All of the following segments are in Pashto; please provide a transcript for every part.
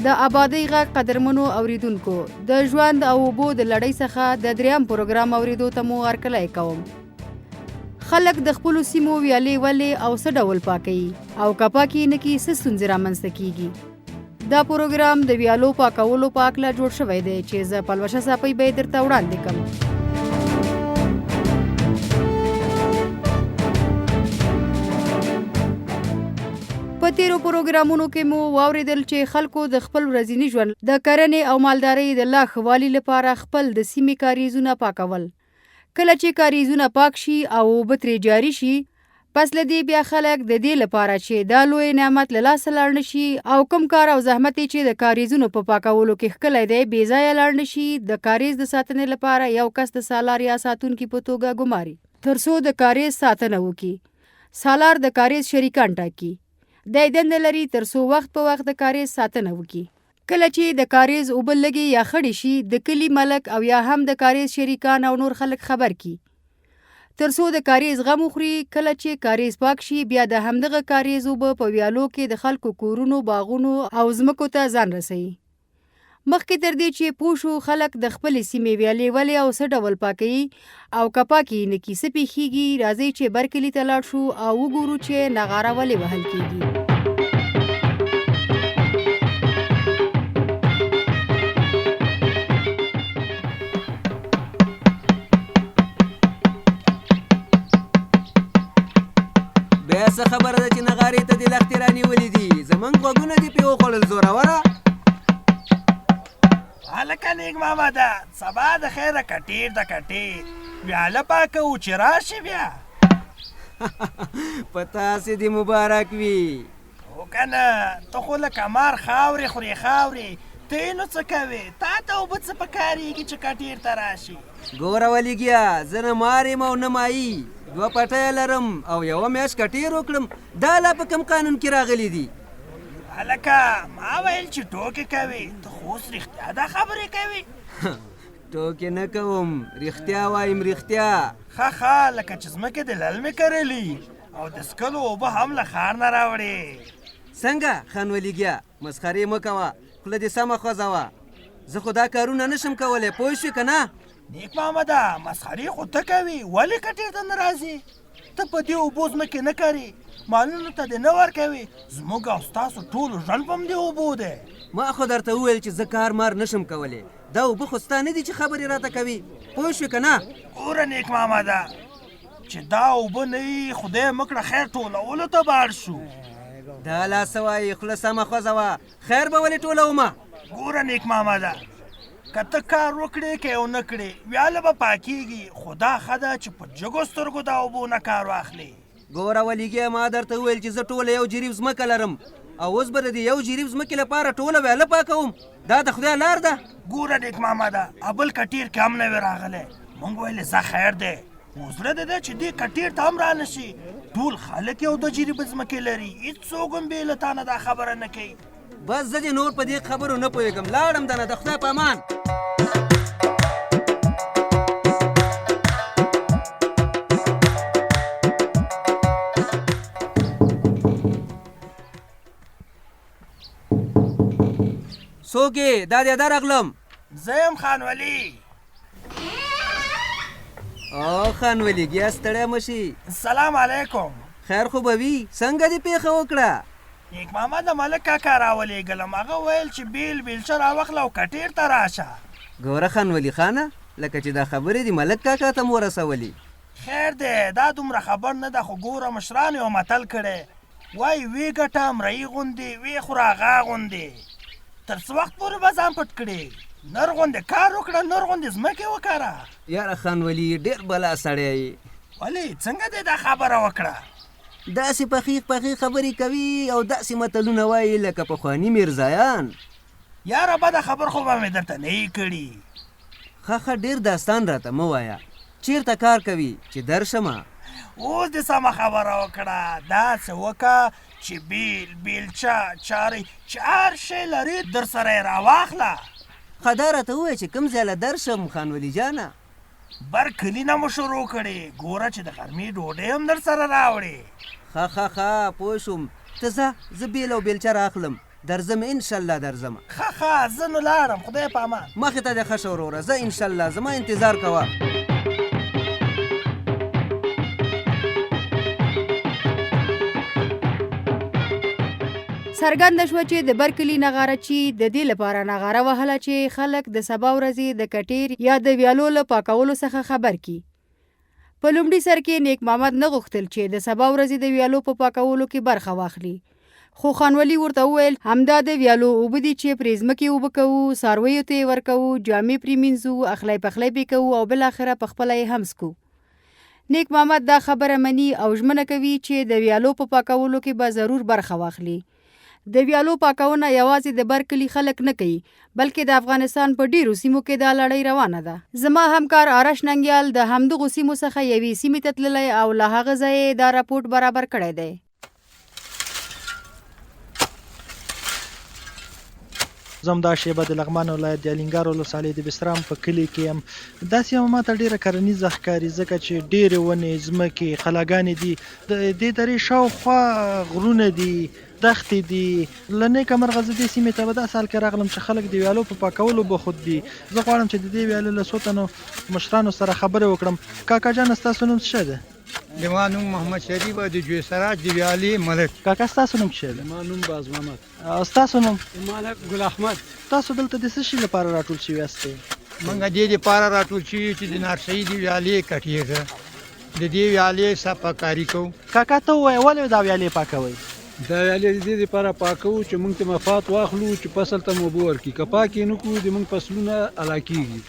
د آبادۍ غږ قدرمنو اوریدونکو د ژوند او اوبو د لړۍ څخه د دریم پروګرام اوریدو ته مو هرکلی کوم. خلک د خپلو سیمو ویالې ولې او څه ډول پاکوي او که پاکې نه کړي څه ستونزې رامنځته کیږي. دا پروګرام د ویالو پاکولو په هکله جوړ شوی دی چې زه پلوشه صافۍ به یې درته وړاندې کړم. په تیرو پروګرامونو کې مو واوریدل چې خلکو د خپل ورځني ژوند د کرنې او مالدارۍ د لا ښه والي لپاره خپل د سیمې کاریزونه پاکول. کله چې کاریزونه پاک شي او اوبه ترې جاري شي، پس له دې بیا خلک د دې لپاره چې دا لوی نعمت له لاسه لاړ نه شي او کوم کار او زحمت چې د کاریزونو په پاکولو کې ښکلی دی بې ځایه لاړ نه شي، د کاریز د ساتنې لپاره یو کس د سالار یا ساتونکي په توګه ګماري تر څو د کاریز ساتنه وکړي. سالار د کاریز شریکان ټاکي. دی دنده لري تر څو وخت په وخت د کاریز ساتنه وکړي. کله چې د کاریز اوبه لږې یا خړې شي، د کلي ملک او یا هم د کاریز شریکان او نور خلک خبر کړي تر څو د کاریز غم وخوري. کله چې کاریز پاک شي، بیا د همدغه کاریز اوبه په ویالو کې د خلکو کورونو، باغونو او ځمکو ته ځان رسوي. مخکې تر دې چې پوه شو خلک د خپلې سیمې ویالې ولې او څه ډول پاکوي او که پاکې نه کړي څه پېښېږي، راځئ چې بر کلي ته لاړ شو او وګورو چې نغاره ولې وهل کېږي. بیا څه خبره ده چې نغارې ته دې لښتې رانیولې دي؟ زموږ غوږونه دې پرې وخوړل زوروره. هلکه نیک ماما ده، سبا د خیره کټیر د کټیر ویاله پاکوو چې راشي بیا. په تاسې دې مبارک وي. هو که نه، ته خو لکه مار خاورې خورې خاورې، ته یې نو څه کوې؟ تا ته اوبه څه پکارېږي چې کټیر ته راشي؟ ګوره ولیګیا، زه نه مار یم او نه مایي، 2 پټیه لرم او یوه میاشت کټیر وکړم. دا لا په کوم قانون کې راغلی دي؟ هلکه ما ویل چې ټوکې کوې، ته خو اوس رښتیا دا خبرې کوې. ټوکې نه کوم، رښتیا وایم رښتیا. ښه لکه چې ځمکې د للمې کرلي او د څښلو اوبه هم له ښار نه راوړې. څنګه خان ولیګیا، مسخرې مه کوه، خوله دې سمه خوځوه. زه خو دا کارونه نشم کولی، پوه شوې که نه؟ نیک ماما ده، مسخرې خو ته کوې، ولې کټیر ته نه راځې؟ ته په دې اوبو ځمکې نه کرې، مالونو ته دې نه ورکوې، زموږ او ستاسو ټولو ژوند په همدې اوبو دی. ما خو درته وویل چې زه کار مار نشم کولی. دا اوبه خو ستا نه دي چې خبرې راته کوي، پوه شوې که نه؟ ګوره نیک ماما ده، چې دا اوبه نه وي خدای مکړه خیر ټولولو ته باړ شو. دا لا څه وایي، خوله سمه خوځوه، خیر به ولې ټولومه؟ ګوره نیک ماما ده، که ته کار وکړې که یو نه کړې، ویاله به پاکېږي، خو دا ښه ده چې په جګو سترګو د اوبو نه کار واخلې. ګوره ولیګیا، ما درته وویل چې زه ټوله یو جریب ځمکه لرم او اوس به د دې یو جریب ځمکې لپاره ټوله ویاله پاکوم؟ دا د خدای لار ده؟ ګوره نیک ماما ده، ابل کټیر کې هم نه وې راغلی، موږ ویلې ځه خیر دی، خو زړه دې ده چې دې کټیر ته هم رانه شي. ټول خلک یو 2 جریبه ځمکې لري، هېڅوک هم بې له تا نه دا خبره نه کوي. بس زه دې نور په دې خبرو نه پوهېږم، لاړم دنه، د خدای په امان. څوک یې؟ دا دې درغلم. زه یم خان ولی. او خان ولیګیا، ستړی مه شي. السلام علیکم. خیر خو به وي، څنګه دې پیښه وکړه؟ نیک ماما د ملک کاکا راولېږلم، هغه ویل چې بیلچه راواخله او کټیر ته راشه. ګوره خان ولی خانه، لکه چې دا خبرې دې ملک کاکا ته مو ورسولي. خیر دی، دا دومره خبر نه ده، خو ګوره مشرانو یو متل کړی، وایي وی ګټه مرۍ غوندې، وی خوره هغه غوندې. تر څه وخت پورې به ځان پټ کړې؟ نر غوندې کار وکړه، نر غوندې ځمکې وکاره. یاره خان ولی، ډېر بلا سړی یې. ولې څنګه دې دا خبره وکړه؟ داسې پخې خبرې کوي او داسې متلونه وایي لکه پخواني میرزایان. یاره بده خبر خو به مې درته نه یې کړي. ښه ډېر داستان راته مه وایه. چیرته کار کوي چې درشمه؟ اوس دې سمه خبره وکړه، داسې وکړه چې بیلچه چارې چې هر شی لري در سره یې راواخله. ښه دا راته ووایه چې کوم ځای له درشم خان ولی جانه؟ بر کلي نه مو شروع کړې، ګوره چې د غرمې ډوډۍ هم در سره راوړې. ښه پوه شوم. ته ځه، زه بیل او بیلچه راخلم، درځم انشاءالله درځم. ښه زه نو لاړم، خدای په امان. مخې ته دې ښه شه وروره، زه انشاءالله زما انتظار کوه. څرګنده شوه چې د برکلي نغاره چی د دې لپاره نغاره وهله چې خلک د سبا ورځې د کټیر یا د ویالو له پاکولو څخه خبر کی. په لومړي سر کې نیک محمد نه غوښتل چې د سبا ورځې د ویالو په پاکولو کې برخه واخلي، خو خانولي ورته وویل همدا د ویالو اوبه دي چې پرې ځمکې اوبه کوو، څارویو ته یې ورکوو، جامې پرې مینځو، اخلی پخلی پرې کوو او بالاخره پخپله یې هم څکو. نیک محمد دا خبره مني او ژمنه کوي چې د ویالو په پاکولو کې به ضرور برخه واخلي. د ویالو پاکونه یوازې د برکلي خلک نه کوي، بلکې د افغانستان په ډیرو سیمو کې دا لړۍ روانه ده. زما همکار آرش ننګیال د همدغو سیمو څخه یوې سیمې ته تللی او له هغه ځایه دا راپورټ برابر کړی دی. زم دا شیبه د لغمان ولایت د الینګار ولسوالۍ د بسرام په کلي کې یم. دا سیمه ماته ډېره کرنیزه ښکاري ځکه چې ډېرې ونې، ځمکې، خلاګانې دي. د دې درې شاوخوا غرونه دي، دښتې دي. له نیکه مرغه زه دې سیمې ته به دا سال کې راغلم چې خلک د ویالو په پاکولو بوخت دي. زه غواړم چې د دې ویالو له څو تنو مشرانو سره خبرې وکړم. کاکا جان ستاسو نوم څه دی؟ زما نوم محمد شریف د جوی سراج د ویالې ملک. کاکا ستاسو نوم څه دی؟ زما نوم باز محمد. او ستاسو نوم؟ مالک ګل احمد. تاسو دلته د څه شي لپاره راټول شوي یاستئ؟ موږ دې دپاره راټول شوي یو چې د نارسۍ د ویالې کټیر ده، د دې ویالې صفا کاري کوو. کاکا ته ووایه ولې دا ویالې پاکوئ؟ دا ویالې د دې لپاره پاکوو چې موږ ته مفاد واخلو چې فصل ته مو اوبه ورکړي. که پاکې نه کړو د موږ فصلونه هلاک کېږي،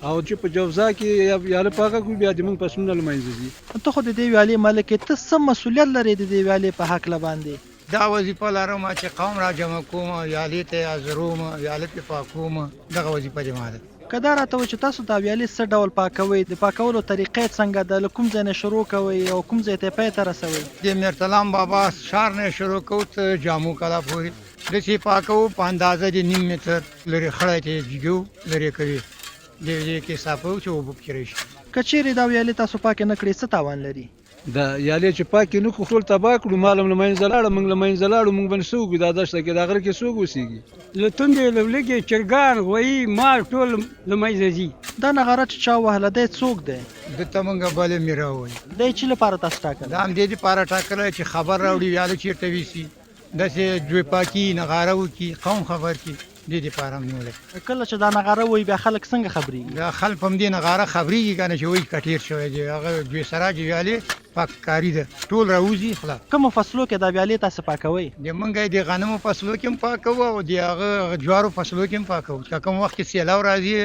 او چې په جوزا کې ویاله پاکه کړو بیا د موږ فصلونه له منځه ځي. ته خو د دې ویالې مالک یې، ته څه مسؤلیت لرې د دې ویالې په هکله باندې؟ دا وظیفه لرم چې قوم را جمع کوم، ویالې ته حاضروم، ویالې پې پاکوم. دغه وظیفه دې ما ده. که دا راته وایي چې تاسو دا ویالې څه ډول پاکوئ، د پاکولو طریقې څنګه ده، له کوم ځای نه شروع کوئ او کوم ځای ته پای ته رسوئ؟ د میرسلام بابا ښار نه شروع کوو تر جامو کلا پورې. داسې پاکوو په اندازه د 1.5 متر لرې خړی ته یې جګو لرې کوي، دې کې صافوو چې اوبه پکې راشي. که چیرې دا ویالې تاسو پاکې نه کړې څه تاوان لري؟ دا ویالې چې پاکې نه کړو ټول تباه کړو، مال هم له منځه لاړه، موږ له منځه لاړو، موږ به څه وکړو؟ دا دښته کې دا غره کې څوک اوسېږي؟ له تندې له لږې چرګان، غویي، مال ټول له منځه ځي. دا نغاره چې چا وهله دی څوک دی؟ دته موږ بلې میرا وایي. دی چې لپاره تاسو ټاکلی؟ دا همدې دپاره ټاکلی چې خبر راوړي ویاله چېرته ویسي، داسې جوی پاکي نغاره وکړي، قوم خبر کړي. دې دپاره هم نیولی. کله چې دا نغاره وایي بیا خلک څنګه خبرېږي؟ بیا خلک په همدې نغاره خبرېږي که نه چې وایي کټیر شوی دی. هغه جوی سراج ویالې پاککاري ده، ټول راوځي خلاص. کومو فصلو کې دا ویالې تاسو پاکوئ؟ د موږ یې د غنمو فصلو کې هم پاکوو او د هغه جوارو فصلو کې هم پاکوو. که کوم وخت کې سیلاو راځي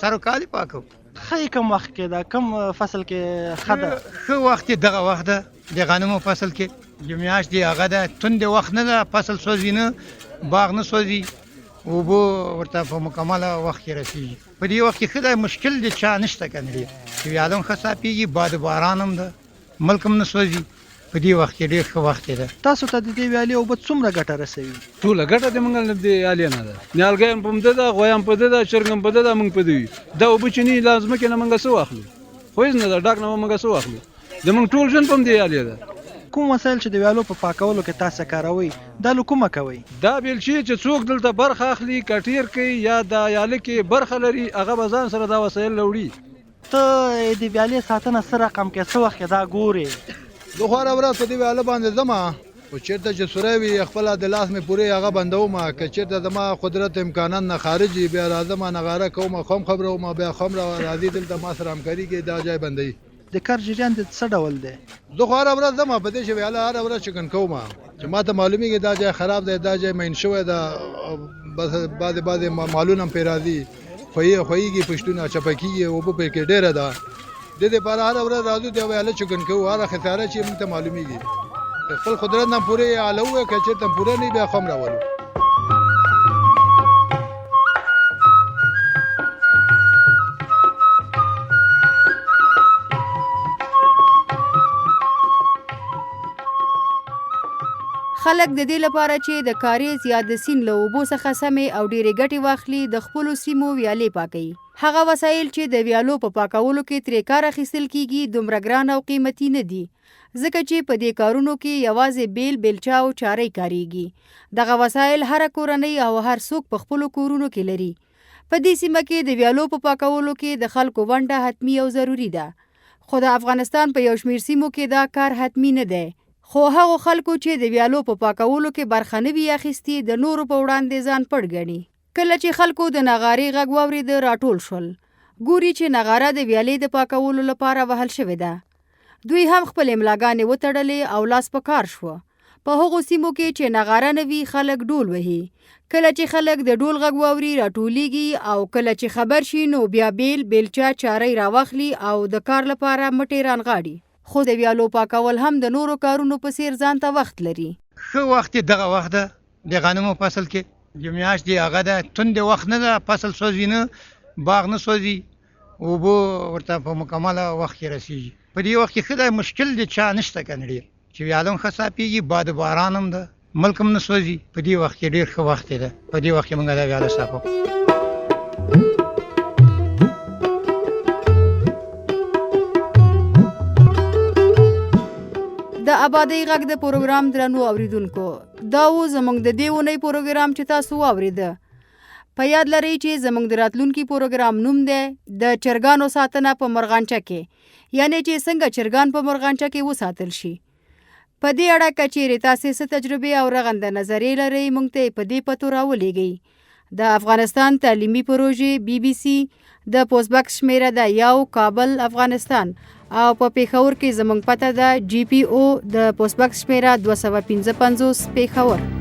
سر کال یې پاکوو. ښه کوم وخت کې ده؟ کوم فصل کې ښه ده؟ ښه وخت یې دغه وخت ده د غنمو فصل کې. د میاشت دی هغه ده، توند وخت نه ده، فصل سوځي نه، باغ نه سوځي، اوبه ورته په مکمله وخت کې رسېږي. په دې وخت کې ښه ده، مشکل د چا نشته که نه دی. ویاله هم ښه صافېږي، باد باران هم ده، ملک هم نه سوځي. په دې وخت کې ډېر ښه وخت ده. تاسو ته د دې ویالې اوبه څومره ګټه رسوي؟ ټوله ګټه د موږ له دې ویالې نه ده. نیالګی هم په همده ده، غوی هم په ده ده، چرګ هم په ده ده، موږ په ده وي. دا اوبه چې نه وي له ځمکې نه موږ څه واخلو؟ خو هېڅ نه ده، ډاک نه به موږ څه واخلو؟ زموږ ټول ژوند په همدې ویالې ده. کوم وسایل چې د ویالو په پاکولو کې تاسو کاروئ دا له کومه کوئ؟ دا بیلچې چې څوک دلته برخه اخلي، کټیر کوي یا دا ویالې کې برخه لري، هغه به ځان سره دا وسایل راوړي. ته د ویالې ساتنه څه رقم کې څه وخت کې دا ګورې؟ زه خو هره ورځ په دې ویاله باندې ځم، خو چېرته چې سوری وي خپله د لاس مې پورې هغه بندوم. که چېرته زما قدرت امکانات نه خارج وي بیا راځم نغاره کوم، خم خبروم، بیا خم راځي دلته ما سره همکاري کوي، دا ځای بندوي. د کار جریان د څه ډول دی؟ زه خو هره ورځ ځم په دې چې ویاله هره ورځ چکن کوم چې ما ته معلومیږي دا ځای خراب دی، دا ځای مین شوی ده، بس بعضې مالونه هم پرې راځي، خویږي، پشتونه چپه کېږي، اوبه پکې ډېره ده. دې دپاره هره ورځ راځو د ویاله چکن کوو، هره خساره چې موږ ته معلومیږي. خپل قدرت نه پورې حلوو، که چېرته پوره نه وي بیا خم راولو. خلک د دې لپاره چې د کاریز یا د سیند له اوبو څخه سمې او ډېرې ګټې واخلي د خپلو سیمو ویالې پاکوي. هغه وسایل چې د ویالو په پاکولو کې ترې کار اخیستل کیږي دومره ګران او قیمتي نه دي، ځکه چې په دې کارونو کې یوازې بیل بیلچا او چارۍ کاریږي. دغه وسایل هر کورنۍ او هر څوک په خپلو کورونو کې لري. په دې سیمه کې د ویالو په پاکولو کې د خلکو ونډه حتمي او ضروري ده، خو د افغانستان په یو شمېر سیمو کې دا کار حتمي نه دی. خو هغو خلکو چې د ویالو په پاکولو کې برخه نه وي اخیستي د نورو په وړاندې ځان پټ ګڼي. کله چې خلکو د نغارې غږ واورېده راټول شول، ګوري چې نغاره د ویالې د پاکولو لپاره وهل شوې ده. دوی هم خپل املاګانې وتړلې او لاس په کار شوه. په هغو سیمو کې چې نغاره نه وي خلک ډول وهي. کله چې خلک د ډول غږ واوري راټولیږي او کله چې خبر شي نو بیا بیل بیلچا چارۍ راواخلي او د کار لپاره مټې رانغاړي. خو د ویالو پاکول هم د نورو کارونو په څیر ځان ته وخت لري. ښه وخت یې دغه وخت ده د غنمو فصل کې چې میاشت دی هغه ده توندې وخت نه ده، فصل سوځي نه، باغ نه سوځي، اوبه ورته په مکمله وخت کې رسیږي. په دې وخت کې ښه ده، مشکل د چا نشته که نه ډېر چې ویاله هم ښه صافېږي، باد باران هم ده، ملک هم نه سوځي. په دې وخت کې ډېر ښه وخت دی ده، په دې وخت کې موږ دا ویاله صافو. د آبادۍ غږ د پروګرام درنو اوریدونکو، دا و زموږ د دې اونۍ پروګرام چې تاسو واورېده. په یاد لرئ چې زموږ د راتلونکي پروګرام نوم دی د چرګانو ساتنه په مرغانچه کې، یعنی چې څنګه چرګان په مرغانچه کې وساتل شي. په دې اړه که چیرې تاسې څه تجربې او رغنده نظریې لرئ موږ ته په دې پتو راولېږئ. د افغانستان تعلیمي پروژې BBC د پوسټ باکس شمیره ده 1 کابل افغانستان او په پیښور کې زموږ پته ده GPO د پوسټ باکس شمیره 255 پیښور.